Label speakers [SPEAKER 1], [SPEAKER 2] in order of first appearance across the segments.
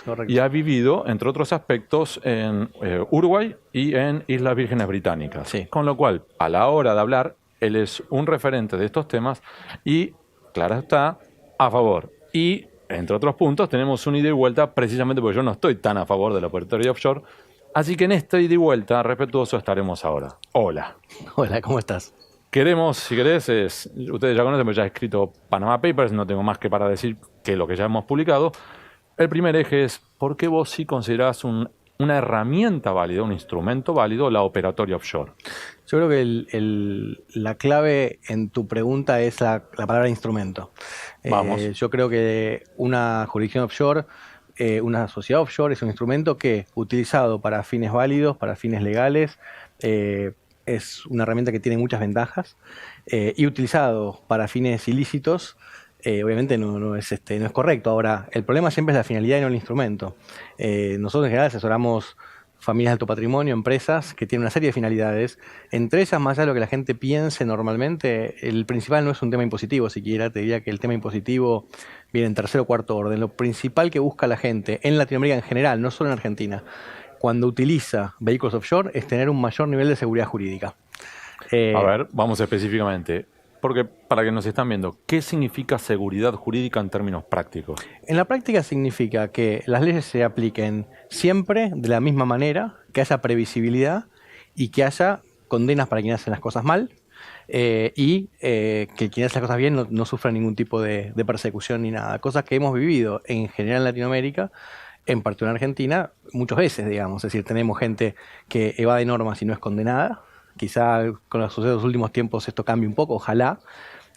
[SPEAKER 1] correcto.
[SPEAKER 2] y ha vivido, entre otros aspectos, en Uruguay y en Islas Vírgenes Británicas.
[SPEAKER 1] Sí.
[SPEAKER 2] Con lo cual, a la hora de hablar, él es un referente de estos temas y, claro está, a favor. Y, entre otros puntos, tenemos un ida y vuelta precisamente porque yo no estoy tan a favor de la operatoria offshore. Así que en esta ida y vuelta respetuoso estaremos ahora. Hola.
[SPEAKER 1] Hola, ¿cómo estás?
[SPEAKER 2] Queremos, si querés, ustedes ya conocen, porque ya he escrito Panama Papers, no tengo más que para decir que lo que ya hemos publicado. El primer eje es, ¿por qué vos sí considerás una herramienta válida, un instrumento válido, la operatoria offshore?
[SPEAKER 1] Yo creo que la clave en tu pregunta es la palabra instrumento.
[SPEAKER 2] Vamos.
[SPEAKER 1] Yo creo que una jurisdicción offshore, una sociedad offshore es un instrumento que, utilizado para fines válidos, para fines legales, es una herramienta que tiene muchas ventajas, y utilizado para fines ilícitos, obviamente no es correcto. Ahora, el problema siempre es la finalidad y no el instrumento. Nosotros en general asesoramos familias de alto patrimonio, empresas que tienen una serie de finalidades. Entre ellas, más allá de lo que la gente piense normalmente, el principal no es un tema impositivo, siquiera te diría que el tema impositivo viene en tercer o cuarto orden. Lo principal que busca la gente en Latinoamérica en general, no solo en Argentina, cuando utiliza vehículos offshore, es tener un mayor nivel de seguridad jurídica.
[SPEAKER 2] A ver, vamos específicamente. Porque para que nos están viendo, ¿qué significa seguridad jurídica en términos prácticos?
[SPEAKER 1] En la práctica significa que las leyes se apliquen siempre de la misma manera, que haya previsibilidad y que haya condenas para quien hace las cosas mal, que quien hace las cosas bien no sufra ningún tipo de persecución ni nada. Cosas que hemos vivido en general en Latinoamérica, en particular en Argentina, muchas veces, digamos. Es decir, tenemos gente que evade normas y no es condenada. Quizá con los sucesos de los últimos tiempos esto cambie un poco, ojalá.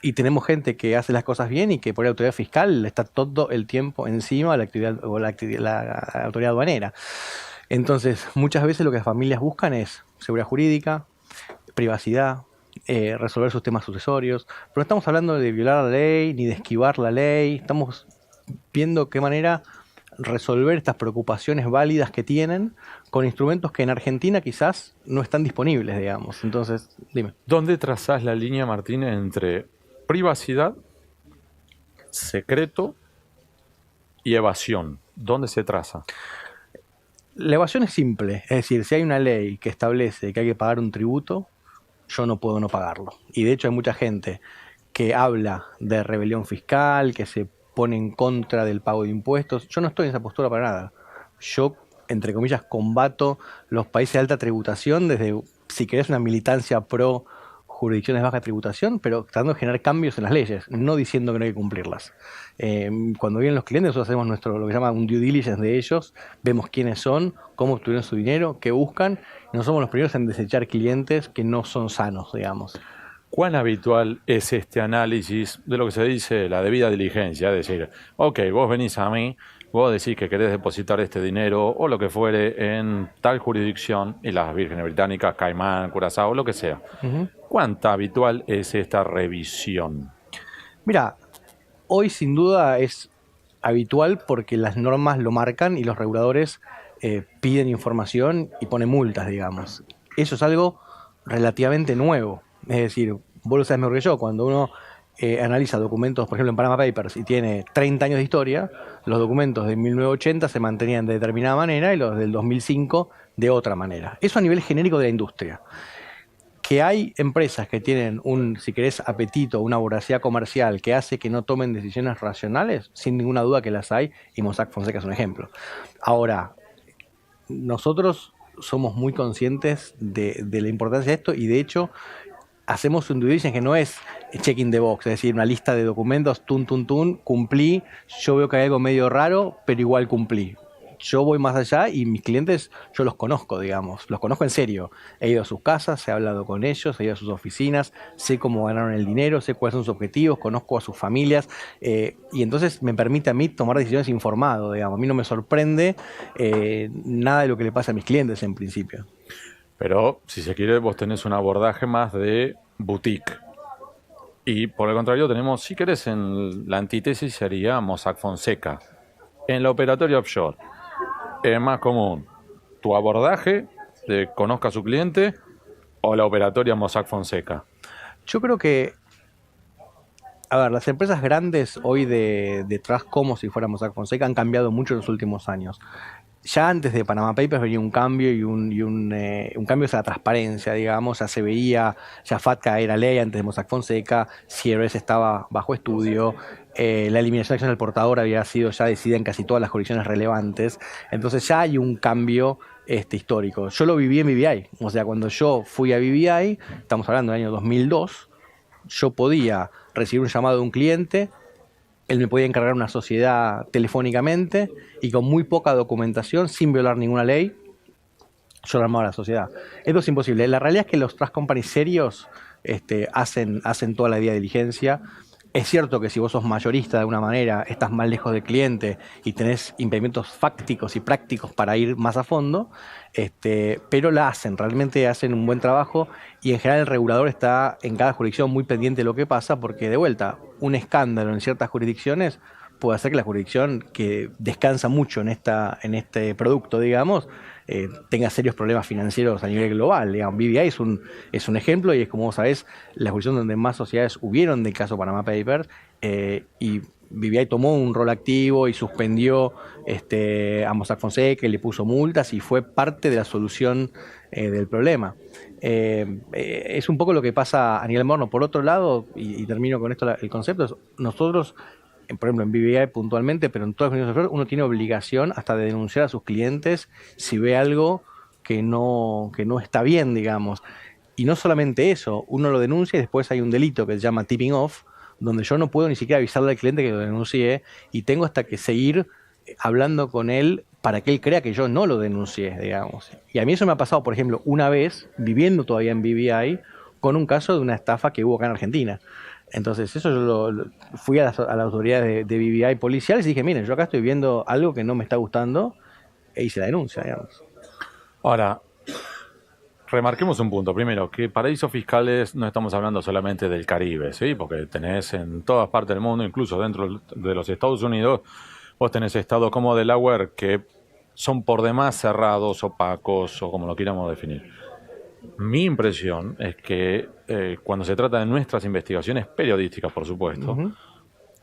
[SPEAKER 1] Y tenemos gente que hace las cosas bien y que por la autoridad fiscal está todo el tiempo encima de la actividad o la autoridad aduanera. Entonces, muchas veces lo que las familias buscan es seguridad jurídica, privacidad, resolver sus temas sucesorios. Pero no estamos hablando de violar la ley ni de esquivar la ley. Estamos viendo qué manera resolver estas preocupaciones válidas que tienen con instrumentos que en Argentina quizás no están disponibles, digamos. Entonces, dime.
[SPEAKER 2] ¿Dónde trazás la línea, Martínez, entre privacidad, secreto y evasión? ¿Dónde se traza?
[SPEAKER 1] La evasión es simple, es decir, si hay una ley que establece que hay que pagar un tributo, yo no puedo no pagarlo. Y de hecho hay mucha gente que habla de rebelión fiscal, que se pone en contra del pago de impuestos. Yo no estoy en esa postura para nada. Yo, entre comillas, combato los países de alta tributación desde, si querés, una militancia pro jurisdicciones de baja tributación, pero tratando de generar cambios en las leyes, no diciendo que no hay que cumplirlas. Cuando vienen los clientes, nosotros hacemos lo que se llama un due diligence de ellos, vemos quiénes son, cómo obtuvieron su dinero, qué buscan, y no somos los primeros en desechar clientes que no son sanos, digamos.
[SPEAKER 2] ¿Cuán habitual es este análisis de lo que se dice la debida diligencia? Es decir, ok, vos venís a mí, vos decís que querés depositar este dinero o lo que fuere en tal jurisdicción, y las Vírgenes Británicas, Caimán, Curazao, lo que sea. ¿Cuánta habitual es esta revisión?
[SPEAKER 1] Mira, hoy sin duda es habitual porque las normas lo marcan y los reguladores piden información y ponen multas, digamos. Eso es algo relativamente nuevo. Es decir, vos lo sabes mejor que yo, cuando uno analiza documentos, por ejemplo en Panama Papers, y tiene 30 años de historia, los documentos de 1980 se mantenían de determinada manera y los del 2005 de otra manera. Eso a nivel genérico de la industria. Que hay empresas que tienen un, si querés, apetito, una voracidad comercial que hace que no tomen decisiones racionales, sin ninguna duda que las hay, y Mossack Fonseca es un ejemplo. Ahora, nosotros somos muy conscientes de la importancia de esto y de hecho hacemos un due diligence que no es checking the box, es decir, una lista de documentos, cumplí, yo veo que hay algo medio raro, pero igual cumplí. Yo voy más allá y mis clientes yo los conozco, digamos, los conozco en serio. He ido a sus casas, he hablado con ellos, he ido a sus oficinas, sé cómo ganaron el dinero, sé cuáles son sus objetivos, conozco a sus familias, y entonces me permite a mí tomar decisiones informado, digamos. A mí no me sorprende nada de lo que le pasa a mis clientes en principio.
[SPEAKER 2] Pero, si se quiere, vos tenés un abordaje más de boutique. Y por el contrario tenemos, si querés, en la antítesis sería Mossack Fonseca. En la operatoria offshore es más común tu abordaje de conozca a su cliente o la operatoria Mossack Fonseca.
[SPEAKER 1] Yo creo que A ver, las empresas grandes hoy de Trust, como si fuéramos Mossack Fonseca, han cambiado mucho en los últimos años. Ya antes de Panama Papers venía un cambio un cambio hacia la transparencia, digamos. Ya se veía, ya FATCA era ley antes de Mossack Fonseca, CRS estaba bajo estudio, la eliminación de acción del portador había sido ya decidida en casi todas las jurisdicciones relevantes. Entonces ya hay un cambio histórico. Yo lo viví en BVI, o sea, cuando yo fui a BVI, estamos hablando del año 2002, yo podía recibir un llamado de un cliente, él me podía encargar una sociedad telefónicamente y con muy poca documentación, sin violar ninguna ley, yo armaba la sociedad. Esto es imposible. La realidad es que los trust companies serios hacen toda la día de diligencia. Es cierto que si vos sos mayorista de alguna manera, estás más lejos del cliente y tenés impedimentos fácticos y prácticos para ir más a fondo, pero realmente hacen un buen trabajo y en general el regulador está en cada jurisdicción muy pendiente de lo que pasa porque de vuelta, un escándalo en ciertas jurisdicciones puede hacer que la jurisdicción que descansa mucho en este producto, digamos, tenga serios problemas financieros a nivel global. Digamos, BVI es un ejemplo y es, como vos sabés, la jurisdicción donde más sociedades hubieron del caso Panama Papers, y BVI tomó un rol activo y suspendió a Mossack Fonseca y le puso multas y fue parte de la solución del problema. Es un poco lo que pasa a nivel moderno. Por otro lado, y termino con esto el concepto, es nosotros, por ejemplo en BVI puntualmente, pero en todas las uniones uno tiene obligación hasta de denunciar a sus clientes si ve algo que no está bien, digamos. Y no solamente eso, uno lo denuncia y después hay un delito que se llama tipping off, donde yo no puedo ni siquiera avisarle al cliente que lo denuncié y tengo hasta que seguir hablando con él para que él crea que yo no lo denuncié, digamos. Y a mí eso me ha pasado, por ejemplo, una vez, viviendo todavía en BVI, con un caso de una estafa que hubo acá en Argentina. Entonces, eso yo fui a las autoridades de BVI policiales y dije, miren, yo acá estoy viendo algo que no me está gustando, e hice la denuncia, digamos.
[SPEAKER 2] Ahora, remarquemos un punto. Primero, que paraísos fiscales no estamos hablando solamente del Caribe, ¿sí? Porque tenés en todas partes del mundo, incluso dentro de los Estados Unidos, vos tenés estados como Delaware que son por demás cerrados, opacos o como lo quieramos definir. Mi impresión es que cuando se trata de nuestras investigaciones periodísticas, por supuesto,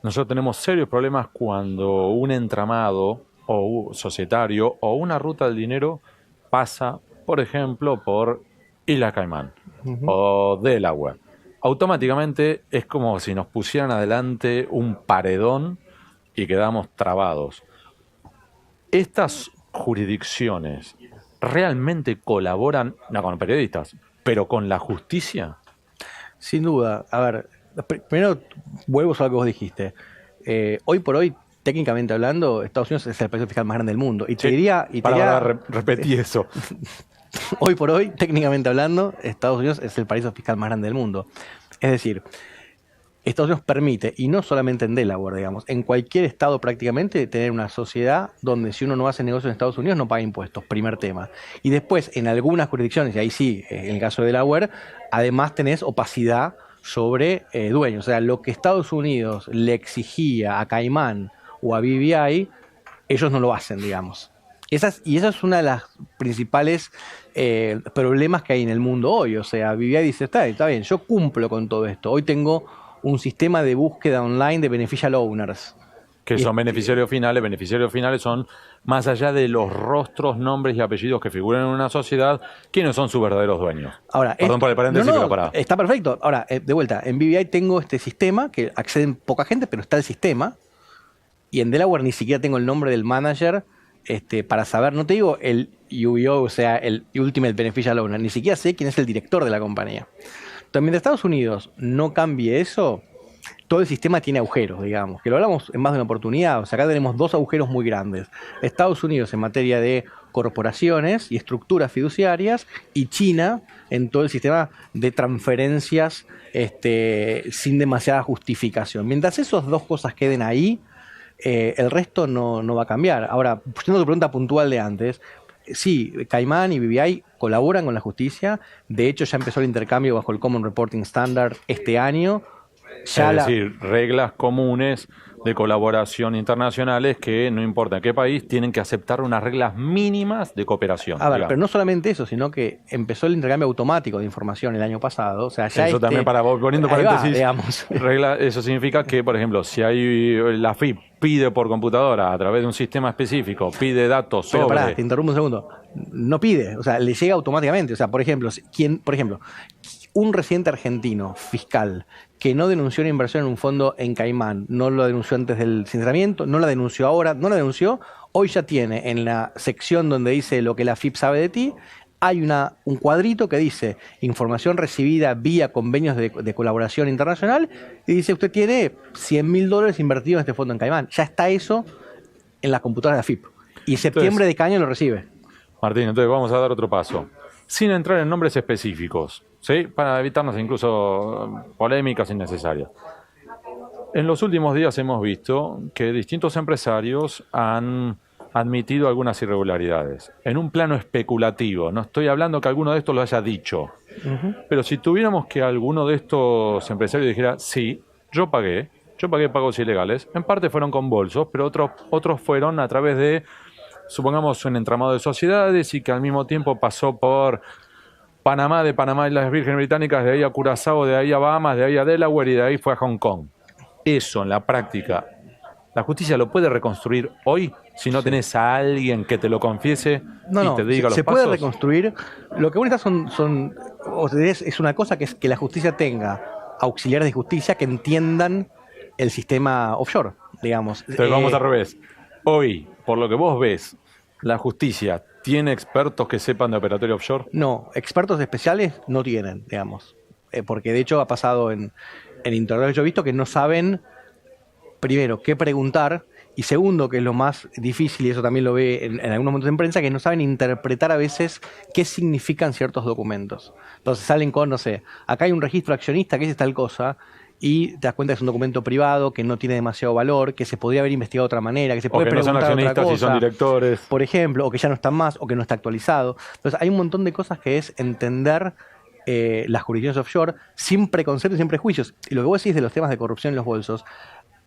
[SPEAKER 2] nosotros tenemos serios problemas cuando un entramado o societario o una ruta del dinero pasa, por ejemplo, por Isla Caimán o Delaware. Automáticamente es como si nos pusieran adelante un paredón y quedamos trabados. Estas jurisdicciones realmente colaboran, no con periodistas, pero con la justicia.
[SPEAKER 1] Sin duda. A ver, primero vuelvo a lo que vos dijiste. Hoy por hoy, técnicamente hablando, Estados Unidos es el país fiscal más grande del mundo. Y te diría...
[SPEAKER 2] repetí eso.
[SPEAKER 1] Hoy por hoy, técnicamente hablando, Estados Unidos es el paraíso fiscal más grande del mundo. Es decir, Estados Unidos permite, y no solamente en Delaware, digamos, en cualquier estado prácticamente, tener una sociedad donde si uno no hace negocios en Estados Unidos no paga impuestos, primer tema. Y después, en algunas jurisdicciones, y ahí sí, en el caso de Delaware, además tenés opacidad sobre dueños. O sea, lo que Estados Unidos le exigía a Caimán o a BVI, ellos no lo hacen, digamos. Y esa es una de las principales problemas que hay en el mundo hoy. O sea, BVI dice, está bien, yo cumplo con todo esto. Hoy tengo un sistema de búsqueda online de beneficial owners.
[SPEAKER 2] Que son beneficiarios finales. Beneficiarios finales son, más allá de los rostros, nombres y apellidos que figuran en una sociedad, ¿quiénes son sus verdaderos dueños?
[SPEAKER 1] Ahora,
[SPEAKER 2] perdón por el paréntesis, pero pará.
[SPEAKER 1] Está perfecto. Ahora, de vuelta, en BVI tengo este sistema que acceden poca gente, pero está el sistema. Y en Delaware ni siquiera tengo el nombre del manager para saber, no te digo el UBO, o sea, el Ultimate Beneficial Owner, ni siquiera sé quién es el director de la compañía. También de Estados Unidos no cambie eso, todo el sistema tiene agujeros, digamos, que lo hablamos en más de una oportunidad. O sea, acá tenemos dos agujeros muy grandes. Estados Unidos en materia de corporaciones y estructuras fiduciarias, y China en todo el sistema de transferencias sin demasiada justificación. Mientras esas dos cosas queden ahí, el resto no va a cambiar. Ahora, yendo a tu pregunta puntual de antes, sí, Caimán y BVI colaboran con la justicia. De hecho, ya empezó el intercambio bajo el Common Reporting Standard este año.
[SPEAKER 2] Es decir, reglas comunes de colaboración internacionales que, no importa en qué país, tienen que aceptar unas reglas mínimas de cooperación.
[SPEAKER 1] A ver,
[SPEAKER 2] digamos.
[SPEAKER 1] pero no solamente eso, sino que empezó el intercambio automático de información el año pasado. O sea, ya
[SPEAKER 2] Eso también, para vos, poniendo
[SPEAKER 1] ahí va,
[SPEAKER 2] paréntesis,
[SPEAKER 1] digamos.
[SPEAKER 2] eso significa que, por ejemplo, si hay la FIP pide por computadora a través de un sistema específico, pide datos
[SPEAKER 1] Pero
[SPEAKER 2] sobre...
[SPEAKER 1] pará, te interrumpo un segundo. No pide, o sea, le llega automáticamente. O sea, por ejemplo, un residente argentino fiscal que no denunció una inversión en un fondo en Caimán, no lo denunció antes del sinceramiento, no la denunció ahora, no la denunció, hoy ya tiene en la sección donde dice lo que la FIP sabe de ti, hay un cuadrito que dice información recibida vía convenios de colaboración internacional y dice usted tiene $100.000 invertidos en este fondo en Caimán. Ya está eso en las computadoras de la FIP. Y septiembre de cada año lo recibe.
[SPEAKER 2] Martín, entonces vamos a dar otro paso. Sin entrar en nombres específicos, ¿sí? Para evitarnos incluso polémicas innecesarias. En los últimos días hemos visto que distintos empresarios han admitido algunas irregularidades. En un plano especulativo, no estoy hablando que alguno de estos lo haya dicho, pero si tuviéramos que alguno de estos empresarios dijera, sí, yo pagué pagos ilegales, en parte fueron con bolsos, pero otros fueron a través de, supongamos, un entramado de sociedades y que al mismo tiempo pasó por Panamá, de Panamá y las Vírgenes Británicas, de ahí a Curazao, de ahí a Bahamas, de ahí a Delaware y de ahí fue a Hong Kong. Eso en la práctica, ¿la justicia lo puede reconstruir hoy si no tenés a alguien que te lo confiese y te diga los pasos?
[SPEAKER 1] Se puede reconstruir. Lo que vos necesitas es una cosa que es que la justicia tenga auxiliares de justicia que entiendan el sistema offshore, digamos.
[SPEAKER 2] Entonces vamos al revés. Hoy, por lo que vos ves, ¿la justicia tiene expertos que sepan de operatorio offshore?
[SPEAKER 1] No, expertos especiales no tienen, digamos. Porque de hecho ha pasado en interrogatorios, yo he visto que no saben, primero, qué preguntar, y segundo, que es lo más difícil, y eso también lo ve en algunos momentos en prensa, que no saben interpretar a veces qué significan ciertos documentos. Entonces salen con, no sé, acá hay un registro accionista que es tal cosa, y te das cuenta que es un documento privado, que no tiene demasiado valor, que se podría haber investigado de otra manera, que se puede preguntar
[SPEAKER 2] no son accionistas
[SPEAKER 1] otra cosa,
[SPEAKER 2] y son directores.
[SPEAKER 1] por ejemplo, o que ya no están más, o que no está actualizado. Entonces hay un montón de cosas que es entender las jurisdicciones offshore sin preconceptos y sin prejuicios. Y lo que vos decís de los temas de corrupción en los bolsos,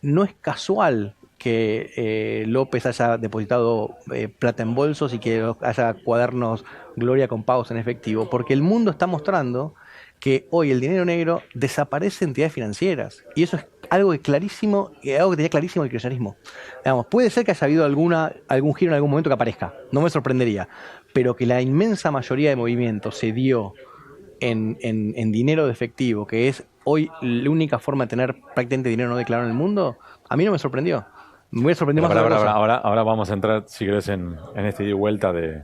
[SPEAKER 1] no es casual que López haya depositado plata en bolsos y que haya cuadernos Gloria con pagos en efectivo, porque el mundo está mostrando que hoy el dinero negro desaparece en entidades financieras. Y eso es algo que tenía clarísimo el kirchnerismo. Digamos, puede ser que haya habido algún giro en algún momento que aparezca, no me sorprendería, pero que la inmensa mayoría de movimientos se dio en dinero de efectivo, que es hoy la única forma de tener prácticamente dinero no declarado en el mundo, a mí no me sorprendió. Me hubiera sorprendido más otra cosa.
[SPEAKER 2] Ahora vamos a entrar, si querés, en este ida y vuelta de...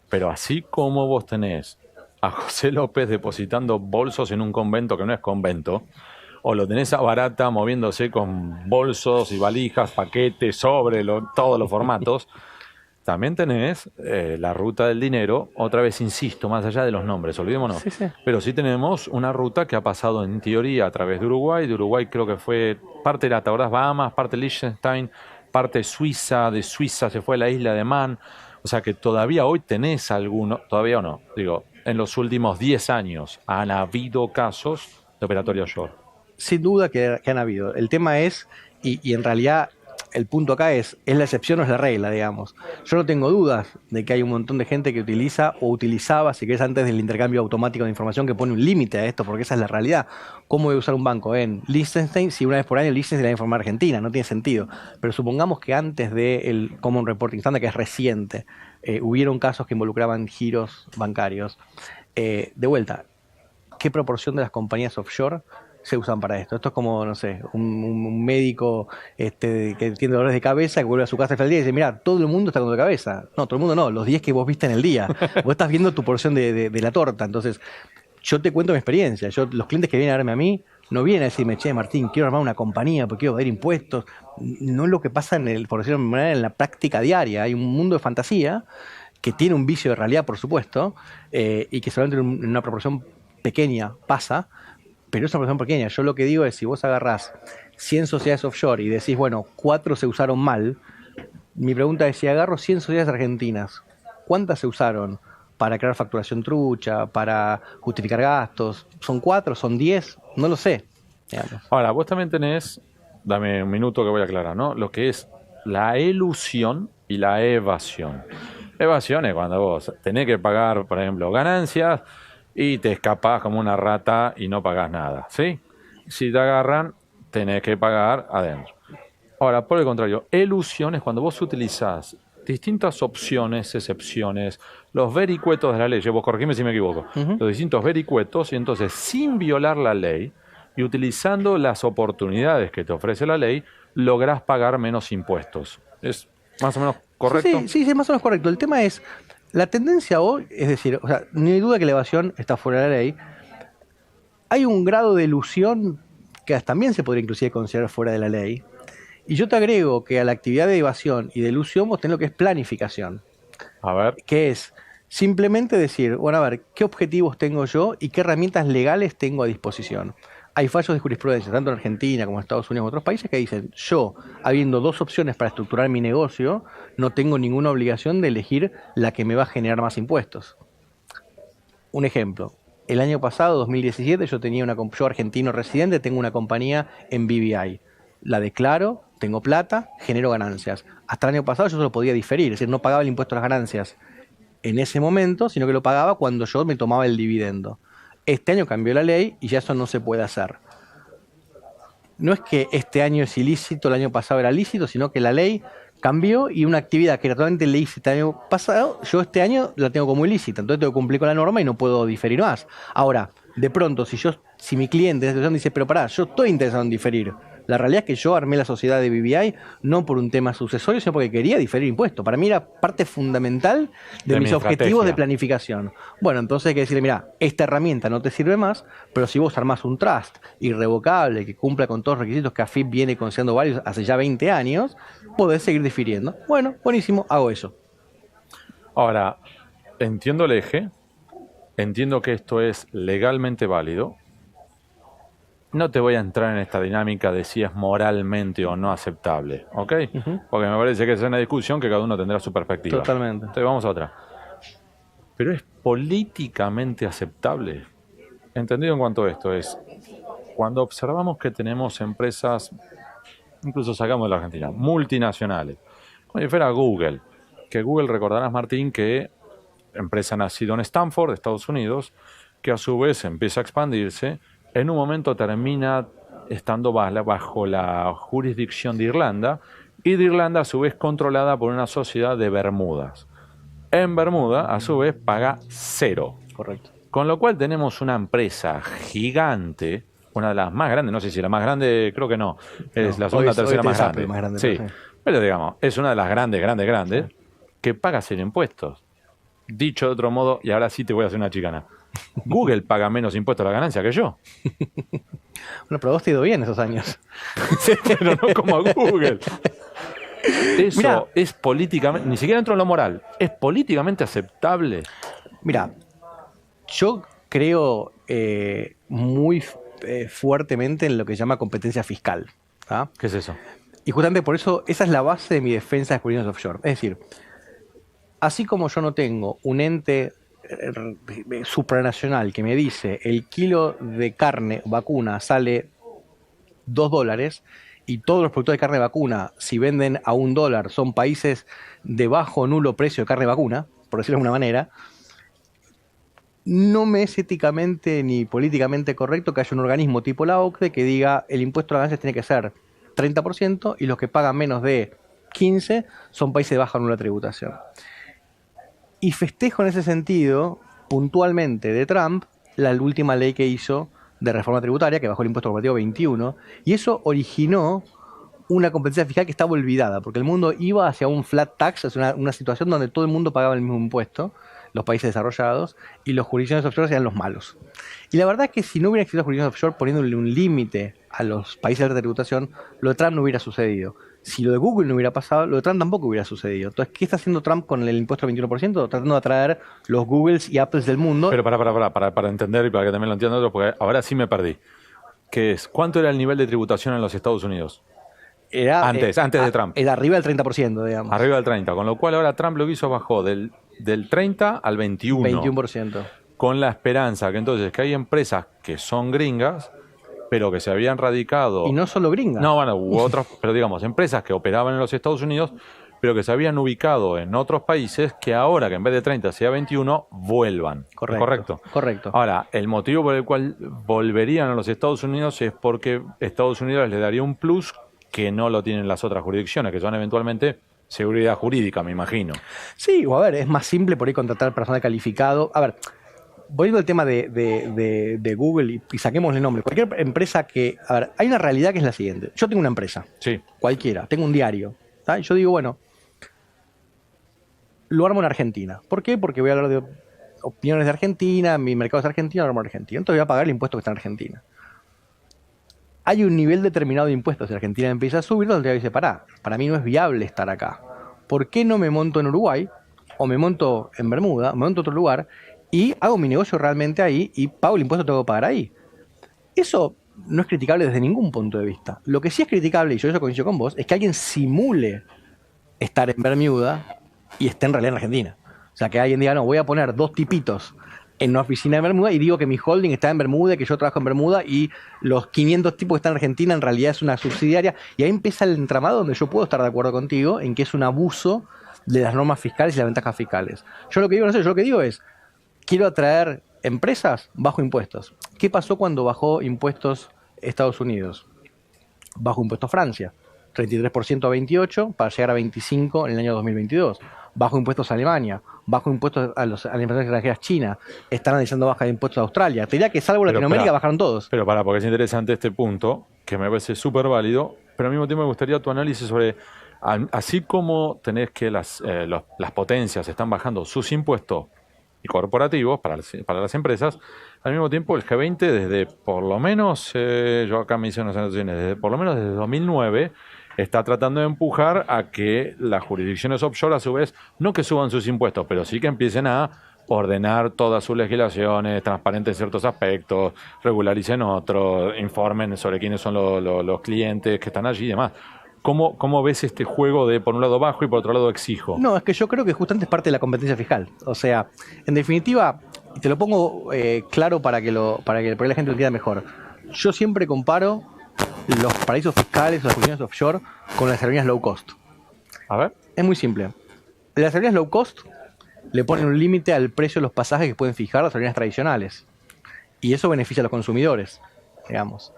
[SPEAKER 2] Pero así como vos tenés a José López depositando bolsos en un convento que no es convento, o lo tenés a Barata moviéndose con bolsos y valijas, paquetes, todos los formatos, también tenés la ruta del dinero, otra vez insisto, más allá de los nombres, olvidémonos.
[SPEAKER 1] Sí, sí.
[SPEAKER 2] Pero sí tenemos una ruta que ha pasado en teoría a través de Uruguay creo que fue parte de ¿te acordás? Bahamas, parte Liechtenstein, parte Suiza, de Suiza se fue a la isla de Man, o sea que todavía hoy tenés alguno, todavía o no, digo, en los últimos 10 años han habido casos de operatorio offshore.
[SPEAKER 1] Sin duda que han habido. El tema es, y en realidad el punto acá es la excepción o es la regla, digamos. Yo no tengo dudas de que hay un montón de gente que utiliza o utilizaba, si querés, antes del intercambio automático de información, que pone un límite a esto, porque esa es la realidad. ¿Cómo voy a usar un banco en Liechtenstein si una vez por año Liechtenstein le va a informar a Argentina? No tiene sentido. Pero supongamos que antes del Common Reporting Standard, que es reciente, hubieron casos que involucraban giros bancarios. De vuelta, ¿qué proporción de las compañías offshore se usan para esto? Esto es como, no sé, un médico que tiene dolores de cabeza, que vuelve a su casa al día y dice, mira, todo el mundo está con dolor de cabeza. No, todo el mundo no, los 10 que vos viste en el día. Vos estás viendo tu porción de la torta. Entonces, yo te cuento mi experiencia. Los clientes que vienen a verme a mí, no vienen a decirme, che, Martín, quiero armar una compañía porque quiero pagar impuestos. No es lo que pasa, por decirlo de manera, en la práctica diaria. Hay un mundo de fantasía que tiene un vicio de realidad, por supuesto, y que solamente en una proporción pequeña pasa, pero es una proporción pequeña. Yo lo que digo es, si vos agarrás 100 sociedades offshore y decís, bueno, 4 se usaron mal, mi pregunta es, si agarro 100 sociedades argentinas, ¿cuántas se usaron para crear facturación trucha, para justificar gastos? ¿Son 4? ¿Son 10? No lo sé, digamos.
[SPEAKER 2] Ahora, vos también tenés dame un minuto que voy a aclarar, ¿no? Lo que es la elusión y la evasión. Evasión es cuando vos tenés que pagar, por ejemplo, ganancias y te escapás como una rata y no pagás nada, ¿sí? Si te agarran, tenés que pagar adentro. Ahora, por el contrario, elusión es cuando vos utilizás distintas opciones, excepciones, los vericuetos de la ley. Vos corregime si me equivoco. Los distintos vericuetos, y entonces, sin violar la ley y utilizando las oportunidades que te ofrece la ley, lográs pagar menos impuestos. ¿Es más o menos correcto?
[SPEAKER 1] Sí, sí, más o menos correcto. El tema es, la tendencia hoy, es decir, o sea, ni hay duda que la evasión está fuera de la ley. Hay un grado de ilusión que también se podría inclusive considerar fuera de la ley. Y yo te agrego que a la actividad de evasión y de ilusión vos tenés lo que es planificación.
[SPEAKER 2] A ver.
[SPEAKER 1] Que es simplemente decir, bueno, a ver, ¿qué objetivos tengo yo y qué herramientas legales tengo a disposición? Hay fallos de jurisprudencia, tanto en Argentina como en Estados Unidos y en otros países, que dicen, yo, habiendo dos opciones para estructurar mi negocio, no tengo ninguna obligación de elegir la que me va a generar más impuestos. Un ejemplo, el año pasado, 2017, yo argentino residente, tengo una compañía en BVI. La declaro, tengo plata, genero ganancias. Hasta el año pasado yo solo podía diferir, es decir, no pagaba el impuesto a las ganancias en ese momento, sino que lo pagaba cuando yo me tomaba el dividendo. Este año cambió la ley y ya eso no se puede hacer. No es que este año es ilícito, el año pasado era lícito, sino que la ley cambió y una actividad que era totalmente ilícita el año pasado, yo este año la tengo como ilícita, entonces tengo que cumplir con la norma y no puedo diferir más. Ahora, de pronto, si mi cliente en esta situación dice, pero pará, yo estoy interesado en diferir. La realidad es que yo armé la sociedad de BVI no por un tema sucesorio, sino porque quería diferir impuestos. Para mí era parte fundamental de mis objetivos de planificación. Bueno, entonces hay que decirle, mira, esta herramienta no te sirve más, pero si vos armás un trust irrevocable que cumpla con todos los requisitos que AFIP viene considerando varios hace ya 20 años, podés seguir difiriendo. Bueno, buenísimo, hago eso.
[SPEAKER 2] Ahora, entiendo el eje, entiendo que esto es legalmente válido. No te voy a entrar en esta dinámica de si es moralmente o no aceptable, ¿ok? Porque me parece que es una discusión que cada uno tendrá su perspectiva.
[SPEAKER 1] Totalmente.
[SPEAKER 2] Entonces vamos a otra. Pero es políticamente aceptable. Entendido en cuanto a esto es, cuando observamos que tenemos empresas, incluso sacamos de la Argentina, multinacionales, como si fuera Google, que Google, recordarás, Martín, que empresa nacida en Stanford, Estados Unidos, que a su vez empieza a expandirse, en un momento termina estando bajo la jurisdicción de Irlanda, y de Irlanda a su vez controlada por una sociedad de Bermudas. En Bermuda, a su vez, paga 0.
[SPEAKER 1] Correcto.
[SPEAKER 2] Con lo cual tenemos una empresa gigante, una de las más grandes, no sé si la más grande, creo que no, es la segunda o tercera más grande. Sí, pero digamos, es una de las grandes, que paga 0 impuestos. Dicho de otro modo, y ahora sí te voy a hacer una chicana, Google paga menos impuestos a la ganancia que yo.
[SPEAKER 1] Bueno, pero vos te ha ido bien esos años.
[SPEAKER 2] Sí, pero no como Google. Eso
[SPEAKER 1] Mirá,
[SPEAKER 2] es políticamente, ni siquiera dentro de lo moral, es políticamente aceptable.
[SPEAKER 1] Mira, yo creo muy fuertemente en lo que se llama competencia fiscal. ¿Ah?
[SPEAKER 2] ¿Qué es eso?
[SPEAKER 1] Y justamente por eso, esa es la base de mi defensa de jurisdicciones offshore. Es decir, así como yo no tengo un ente supranacional que me dice el kilo de carne vacuna sale $2 y todos los productores de carne vacuna, si venden a $1, son países de bajo o nulo precio de carne vacuna, por decirlo de alguna manera, no me es éticamente ni políticamente correcto que haya un organismo tipo la OCDE que diga el impuesto a las ganancias tiene que ser 30% y los que pagan menos de 15 son países de baja o nula tributación. Y festejo en ese sentido, puntualmente, de Trump, la última ley que hizo de reforma tributaria, que bajó el impuesto corporativo 21, y eso originó una competencia fiscal que estaba olvidada, porque el mundo iba hacia un flat tax, hacia una situación donde todo el mundo pagaba el mismo impuesto, los países desarrollados, y los jurisdicciones offshore eran los malos. Y la verdad es que si no hubiera existido jurisdicciones offshore poniéndole un límite a los países de alta tributación, lo de Trump no hubiera sucedido. Si lo de Google no hubiera pasado, lo de Trump tampoco hubiera sucedido. Entonces, ¿qué está haciendo Trump con el impuesto del 21%? Tratando de atraer los Googles y Apples del mundo.
[SPEAKER 2] Pero para entender y para que también lo entiendan otros, porque ahora sí me perdí. ¿Qué es? ¿Cuánto era el nivel de tributación en los Estados Unidos?
[SPEAKER 1] Era,
[SPEAKER 2] antes de Trump.
[SPEAKER 1] Era arriba del 30%, digamos.
[SPEAKER 2] Arriba del 30%, con lo cual ahora Trump lo que hizo bajó del 30 al 21%.
[SPEAKER 1] 21%.
[SPEAKER 2] Con la esperanza que entonces que hay empresas que son gringas, pero que se habían radicado.
[SPEAKER 1] Y no solo gringas.
[SPEAKER 2] No, bueno, hubo otras, pero digamos, empresas que operaban en los Estados Unidos, pero que se habían ubicado en otros países, que ahora, que en vez de 30 sea 21, vuelvan.
[SPEAKER 1] Correcto. Correcto.
[SPEAKER 2] Ahora, el motivo por el cual volverían a los Estados Unidos es porque Estados Unidos les daría un plus que no lo tienen las otras jurisdicciones, que son eventualmente seguridad jurídica, me imagino.
[SPEAKER 1] Sí, o a ver, es más simple por ahí contratar personal calificado. A ver, volviendo al tema de Google y saquémosle el nombre. Cualquier empresa que... A ver, hay una realidad que es la siguiente. Yo tengo una empresa,
[SPEAKER 2] Sí.
[SPEAKER 1] cualquiera, tengo un diario. ¿Tá? Y yo digo, bueno, lo armo en Argentina. ¿Por qué? Porque voy a hablar de opiniones de Argentina, mi mercado es argentino, lo armo en Argentina. Entonces voy a pagar el impuesto que está en Argentina. Hay un nivel determinado de impuestos. Si Argentina empieza a subir, donde dice, para mí no es viable estar acá. ¿Por qué no me monto en Uruguay? O me monto en Bermuda, me monto en otro lugar y hago mi negocio realmente ahí y pago el impuesto que tengo que pagar ahí. Eso no es criticable desde ningún punto de vista. Lo que sí es criticable, y yo eso coincido con vos, es que alguien simule estar en Bermuda y esté en realidad en Argentina. O sea, que alguien diga, no, voy a poner 2 tipitos en una oficina de Bermuda y digo que mi holding está en Bermuda, que yo trabajo en Bermuda y los 500 tipos que están en Argentina en realidad es una subsidiaria. Y ahí empieza el entramado donde yo puedo estar de acuerdo contigo en que es un abuso de las normas fiscales y las ventajas fiscales. Yo lo que digo, no sé, yo lo que digo es, quiero atraer empresas bajo impuestos. ¿Qué pasó cuando bajó impuestos Estados Unidos? Bajo impuestos Francia, 33% a 28% para llegar a 25% en el año 2022. Bajo impuestos a Alemania, bajo impuestos a las empresas extranjeras China, están analizando baja de impuestos a Australia. Te diría que salvo Latinoamérica bajaron todos.
[SPEAKER 2] Pero porque es interesante este punto, que me parece súper válido, pero al mismo tiempo me gustaría tu análisis sobre, así como tenés que las potencias están bajando sus impuestos y corporativos para las empresas, al mismo tiempo el G20 desde por lo menos, yo acá me hice unas anotaciones, desde por lo menos desde 2009, está tratando de empujar a que las jurisdicciones offshore a su vez, no que suban sus impuestos, pero sí que empiecen a ordenar todas sus legislaciones, transparenten ciertos aspectos, regularicen otros, informen sobre quiénes son los clientes que están allí y demás. ¿Cómo ves este juego de por un lado bajo y por otro lado exijo?
[SPEAKER 1] No, es que yo creo que justamente es parte de la competencia fiscal. O sea, en definitiva, te lo pongo claro para que por ahí la gente lo entienda mejor. Yo siempre comparo los paraísos fiscales o las jurisdicciones offshore con las aerolíneas low cost.
[SPEAKER 2] A ver.
[SPEAKER 1] Es muy simple. Las aerolíneas low cost le ponen un límite al precio de los pasajes que pueden fijar las aerolíneas tradicionales. Y eso beneficia a los consumidores, digamos.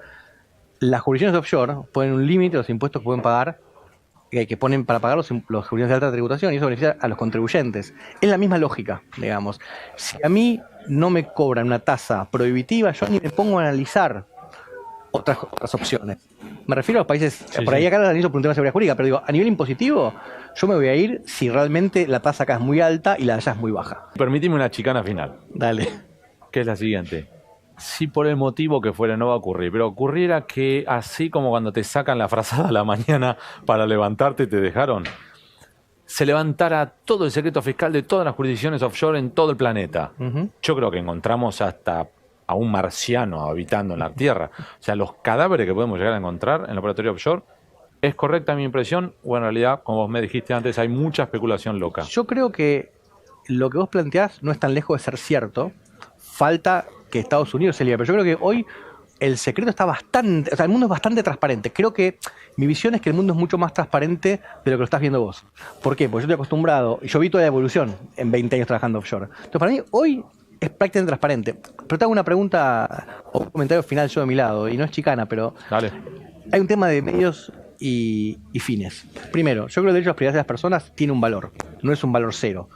[SPEAKER 1] Las jurisdicciones offshore ponen un límite a los impuestos que pueden pagar, que ponen para pagar los jurisdicciones de alta tributación, y eso beneficia a los contribuyentes. Es la misma lógica, digamos. Si a mí no me cobran una tasa prohibitiva, yo ni me pongo a analizar otras opciones. Me refiero a los países, por ahí acá lo analizo por un tema de seguridad jurídica, pero digo, a nivel impositivo, yo me voy a ir si realmente la tasa acá es muy alta y la de allá es muy baja.
[SPEAKER 2] Permíteme una chicana final.
[SPEAKER 1] Dale.
[SPEAKER 2] Que es la siguiente. Si por el motivo que fuera no va a ocurrir, pero ocurriera que así como cuando te sacan la frazada a la mañana para levantarte te dejaron, se levantara todo el secreto fiscal de todas las jurisdicciones offshore en todo el planeta. Yo creo que encontramos hasta a un marciano habitando en la Tierra. O sea, los cadáveres que podemos llegar a encontrar en el laboratorio offshore, ¿es correcta mi impresión? O en realidad, como vos me dijiste antes, hay mucha especulación loca.
[SPEAKER 1] Yo creo que lo que vos planteás no es tan lejos de ser cierto. Falta que Estados Unidos se libere. Pero yo creo que hoy el secreto está bastante... O sea, el mundo es bastante transparente. Creo que mi visión es que el mundo es mucho más transparente de lo que lo estás viendo vos. ¿Por qué? Porque yo estoy acostumbrado, y yo vi toda la evolución en 20 años trabajando offshore. Entonces, para mí, hoy es prácticamente transparente. Pero te hago una pregunta o un comentario final yo de mi lado, y no es chicana, pero...
[SPEAKER 2] Dale.
[SPEAKER 1] Hay un tema de medios y fines. Primero, yo creo que el derecho a la privacidad de las personas tiene un valor. No es un valor cero.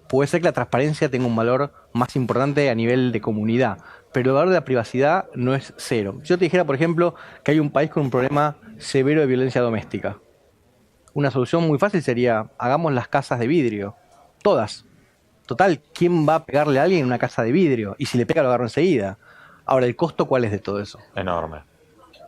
[SPEAKER 1] Puede ser que la transparencia tenga un valor más importante a nivel de comunidad, pero el valor de la privacidad no es cero. Si yo te dijera, por ejemplo, que hay un país con un problema severo de violencia doméstica, una solución muy fácil sería, hagamos las casas de vidrio, todas. Total, ¿quién va a pegarle a alguien en una casa de vidrio? Y si le pega lo agarro enseguida. Ahora, ¿el costo cuál es de todo eso?
[SPEAKER 2] Enorme.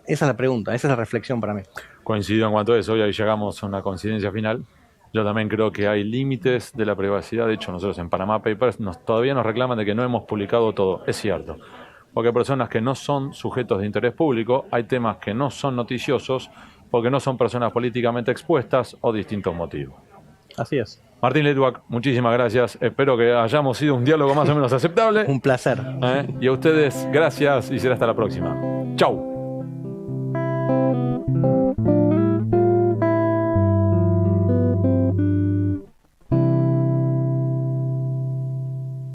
[SPEAKER 1] Esa es la pregunta, esa es la reflexión para mí.
[SPEAKER 2] Coincido en cuanto a eso, y ahí llegamos a una coincidencia final. Yo también creo que hay límites de la privacidad. De hecho, nosotros en Panama Papers todavía nos reclaman de que no hemos publicado todo. Es cierto. Porque hay personas que no son sujetos de interés público, hay temas que no son noticiosos, porque no son personas políticamente expuestas o distintos motivos.
[SPEAKER 1] Así es.
[SPEAKER 2] Martín Letuac, muchísimas gracias. Espero que hayamos sido un diálogo más o menos aceptable.
[SPEAKER 1] Un placer.
[SPEAKER 2] Y a ustedes, gracias y será hasta la próxima. Chau.